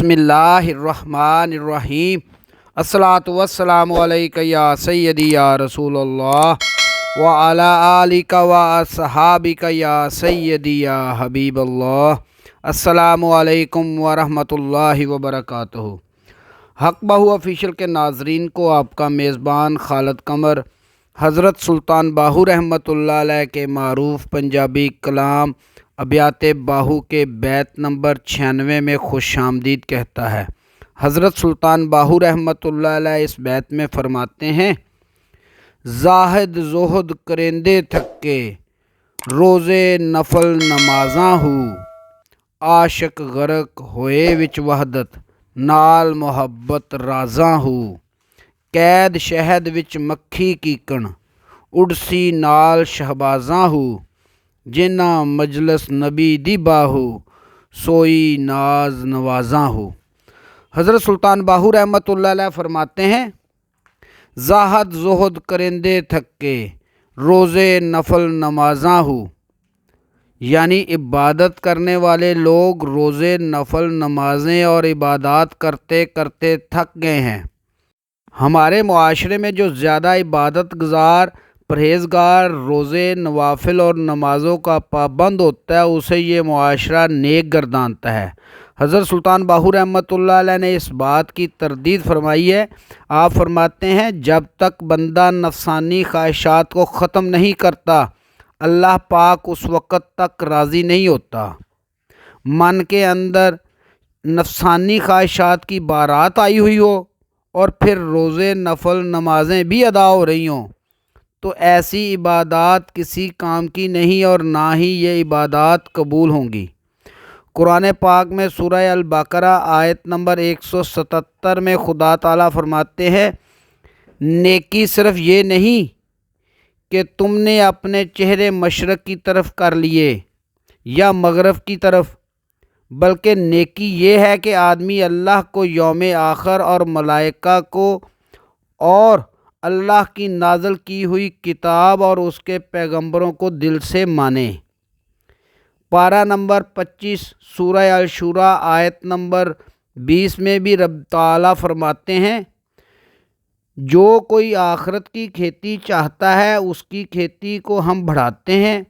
बिस्मिल्लाहिर्रहमानिर्रहीम। अस्सलातु वस्सलामु अलैका या सय्यदी या रसूल अल्लाह व अला आलिका व अस्हाबिका या सय्यदी या हबीब अल्लाह। अस्सलामु अलैकुम व रहमतुल्लाहि व बरकातुहू। हक बाहू ऑफिशियल के नाजरीन को आपका मेज़बान खालिद कमर हज़रत सुल्तान बाहू रहमतुल्लाह अलैह के मारूफ़ पंजाबी कलाम अबियात बाहू के बैत नंबर 96 में खुश आमदीद कहता है। हज़रत सुल्तान बाहू रहमतुल्लाह अलैह इस बैत में फरमाते हैं, ज़ाहिद ज़ुहद करेंदे थके रोज़े नफल नमाज़ां हूँ, आशिक गरक होए विच वहदत नाल मोहब्बत राज़ां हूँ। कैद शहद विच मक्खी कीकण उड़सी नाल शहबाज़ां हूँ, जिन्ना मजलस नबी दी बाहू सोई नाज नवाज़ां हो। हज़रत सुल्तान बाहू रहमतुल्लाह अलैह फरमाते हैं, ज़ाहद ज़ुहद करेंदे थके रोज़े नफल नमाज़ां हो, यानी इबादत करने वाले लोग रोज़े नफल नमाज़ें और इबादत करते करते थक गए हैं। हमारे मुआशरे में जो ज़्यादा इबादत गुज़ार परहेज़गार रोज़े नवाफिल और नमाज़ों का पाबंद होता है, उसे ये मुआशरा नेक गर्दानता है। हज़रत सुल्तान बाहू रहमतुल्लाह अलैह ने इस बात की तरदीद फरमाई है। आप फरमाते हैं, जब तक बंदा नफसानी ख्वाहिशात को ख़त्म नहीं करता, अल्लाह पाक उस वक़्त तक राज़ी नहीं होता। मन के अंदर नफसानी ख्वाहिशात की बारात आई हुई हो और फिर रोज़े नफल नमाज़ें भी अदा हो रही हों, तो ऐसी इबादत किसी काम की नहीं और ना ही ये इबादत कबूल होंगी। कुरान पाक में सूरह अल-बकरा आयत नंबर 177 में खुदा ताला फरमाते हैं, नेकी सिर्फ़ ये नहीं कि तुमने अपने चेहरे मशरक़ की तरफ कर लिए या मगरब की तरफ, बल्कि नेकी ये है कि आदमी अल्लाह को, यौम आखिर और मलाइका को और अल्लाह की नाज़िल की हुई किताब और उसके पैगंबरों को दिल से माने। पारा नंबर 25 सूरह अल-शूरा आयत नंबर 20 में भी रब ताला फरमाते हैं, जो कोई आखिरत की खेती चाहता है उसकी खेती को हम बढ़ाते हैं,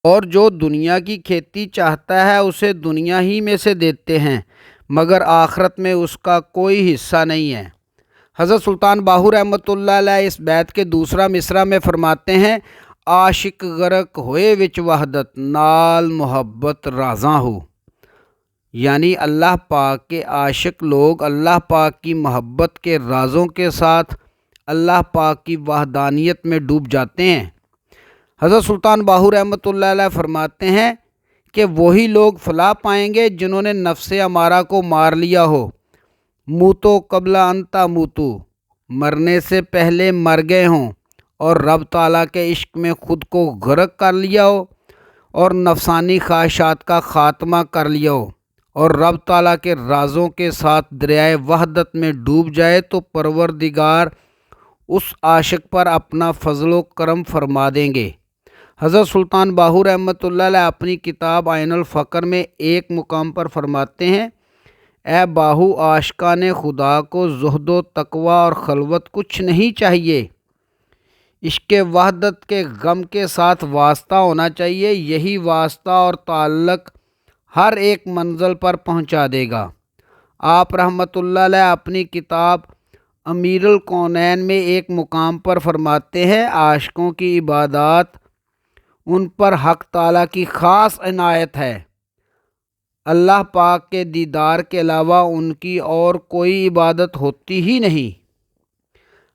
और जो दुनिया की खेती चाहता है उसे दुनिया ही में से देते हैं, मगर आखिरत में उसका कोई हिस्सा नहीं है। हज़रत सुल्तान बाहू रहमतुल्लाह अलैह इस बैत के दूसरा मिसरा में फरमाते हैं, आशिक गरक होए विच वहदत नाल मोहब्बत राज़ां हो, यानी अल्लाह पाक के आशिक लोग अल्लाह पाक की मोहब्बत के राज़ों के साथ अल्लाह पाक की वहदानियत में डूब जाते हैं। हज़रत सुल्तान बाहू रहमतुल्लाह अलैह फरमाते हैं कि वही लोग फलाह पाएंगे जिन्होंने नफ्स अमारा को मार लिया हो, मूतो कबला अंता मूतू, मरने से पहले मर गए हों, और रब ताला के इश्क में ख़ुद को गर्क कर लिया हो और नफसानी ख्वाहिशात का ख़ात्मा कर लिया हो और रब ताला के राज़ों के साथ दरियाए वहदत में डूब जाए, तो परवरदिगार उस आशिक पर अपना फ़ज़ल व करम फरमा देंगे। हज़रत सुल्तान बाहू रहमतुल्लाह अलैह अपनी किताब आइनुल फ़क्र में एक मुकाम पर फरमाते हैं, ए बाहू आशिकाने खुदा को ज़ुहद व तक़वा और खलवत कुछ नहीं चाहिए, इश्क़ वहदत के गम के साथ वास्ता होना चाहिए। यही वास्ता और ताल्लुक़ हर एक मंज़िल पर पहुंचा देगा। आप रहमतुल्लाह अलैह अपनी किताब अमीरुल कौनैन में एक मुकाम पर फरमाते हैं, आशिकों की इबादत उन पर हक़ ताला की ख़ास इनायत है, अल्लाह पाक के दीदार के अलावा उनकी और कोई इबादत होती ही नहीं।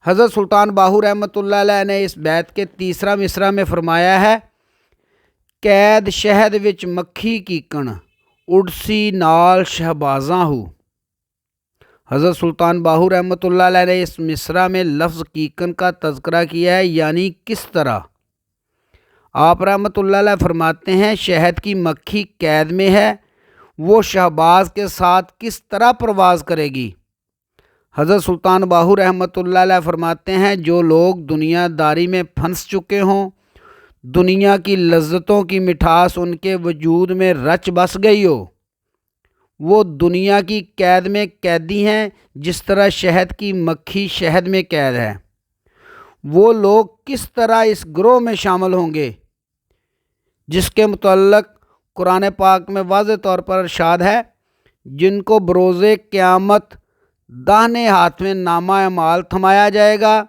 हज़रत सुल्तान बाहू रहमतुल्लाह अलैह ने इस बैत के तीसरा मिसरा में फरमाया है, कैद शहद विच मक्खी कीकण उड़सी नाल शहबाज़ां हूँ। हज़रत सुल्तान बाहू रहमतुल्लाह अलैह ने इस मिसरा में लफ्ज़ कीकन का तज़किरा किया है, यानी किस तरह। आप रहमतुल्लाह अलैह फरमाते हैं, शहद की मक्खी कैद में है, वो शहबाज के साथ किस तरह परवाज़ करेगी। हज़रत सुल्तान बाहू रहमतुल्लाह अलैह फरमाते हैं, जो लोग दुनियादारी में फंस चुके हों, दुनिया की लज्जतों की मिठास उनके वजूद में रच बस गई हो, وہ دنیا کی قید میں قیدی ہیں جس طرح شہد کی مکھی شہد میں قید ہے۔ وہ لوگ کس طرح اس گروہ میں شامل ہوں گے جس کے متعلق قرآن پاک میں واضح طور پر ارشاد ہے، جن کو بروز قیامت داہنے ہاتھ میں نامہ اعمال تھمایا جائے گا،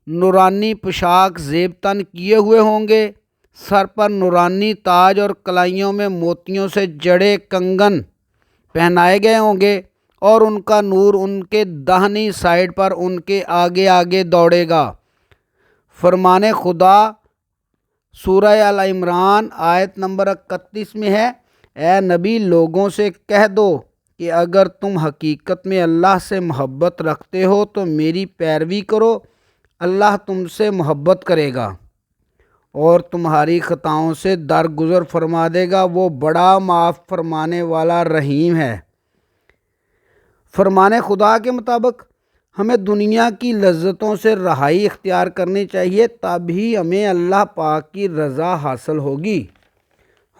نورانی پوشاک زیب تن کیے ہوئے ہوں گے، سر پر نورانی تاج اور کلائیوں میں موتیوں سے جڑے کنگن پہنائے گئے ہوں گے، اور ان کا نور ان کے داہنی سائیڈ پر ان کے آگے آگے دوڑے گا۔ فرمان خدا سورہ ال عمران آیت نمبر 31 میں ہے، اے نبی لوگوں سے کہہ دو کہ اگر تم حقیقت میں اللہ سے محبت رکھتے ہو تو میری پیروی کرو، اللہ تم سے محبت کرے گا اور تمہاری خطاؤں سے درگزر فرما دے گا، وہ بڑا معاف فرمانے والا رحیم ہے۔ فرمان خدا کے مطابق ہمیں دنیا کی لذتوں سے رہائی اختیار کرنی چاہیے، تبھی ہمیں اللہ پاک کی رضا حاصل ہوگی۔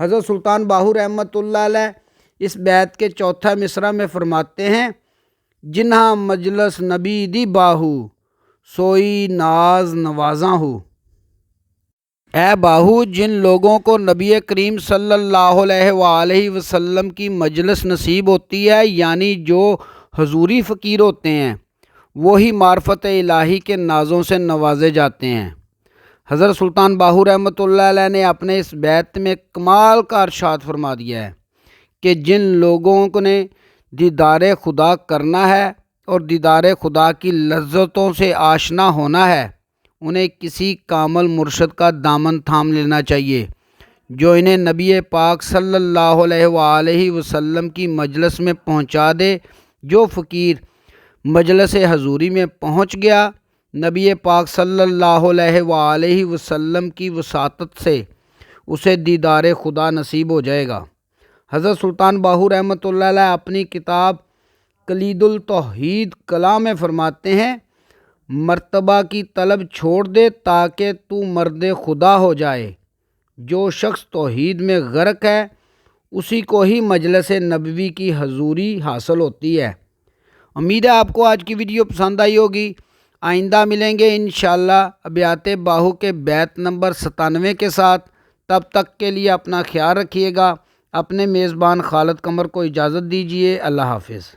حضرت سلطان باہو رحمۃ اللہ علیہ اس بیت کے چوتھا مصرع میں فرماتے ہیں، جنہاں مجلس نبی دی باہو سوئی ناز نوازاں ہو۔ اے باہو، جن لوگوں کو نبی کریم صلی اللہ علیہ وآلہ وسلم کی مجلس نصیب ہوتی ہے، یعنی جو حضوری فقیر ہوتے ہیں، وہی معرفت الہی کے نازوں سے نوازے جاتے ہیں۔ حضرت سلطان باہو رحمۃ اللہ علیہ نے اپنے اس بیت میں کمال کا ارشاد فرما دیا ہے کہ جن لوگوں نے دیدار خدا کرنا ہے اور دیدار خدا کی لذتوں سے آشنا ہونا ہے، انہیں کسی کامل مرشد کا دامن تھام لینا چاہیے جو انہیں نبی پاک صلی اللہ علیہ وآلہ وسلم کی مجلس میں پہنچا دے۔ جو فقیر مجلس حضوری میں پہنچ گیا، نبی پاک صلی اللہ علیہ وآلہ وسلم کی وساطت سے اسے دیدار خدا نصیب ہو جائے گا۔ حضرت سلطان باہو رحمۃ اللہ علیہ اپنی کتاب کلید التوحید کلام میں فرماتے ہیں، مرتبہ کی طلب چھوڑ دے تاکہ تو مرد خدا ہو جائے۔ جو شخص توحید میں غرق ہے اسی کو ہی مجلس نبوی کی حضوری حاصل ہوتی ہے۔ امید ہے آپ کو آج کی ویڈیو پسند آئی ہوگی۔ آئندہ ملیں گے انشاءاللہ ابیات باہو کے بیت نمبر 97 کے ساتھ۔ تب تک کے لیے اپنا خیال رکھیے گا۔ اپنے میزبان خالد قمر کو اجازت دیجیے۔ اللہ حافظ۔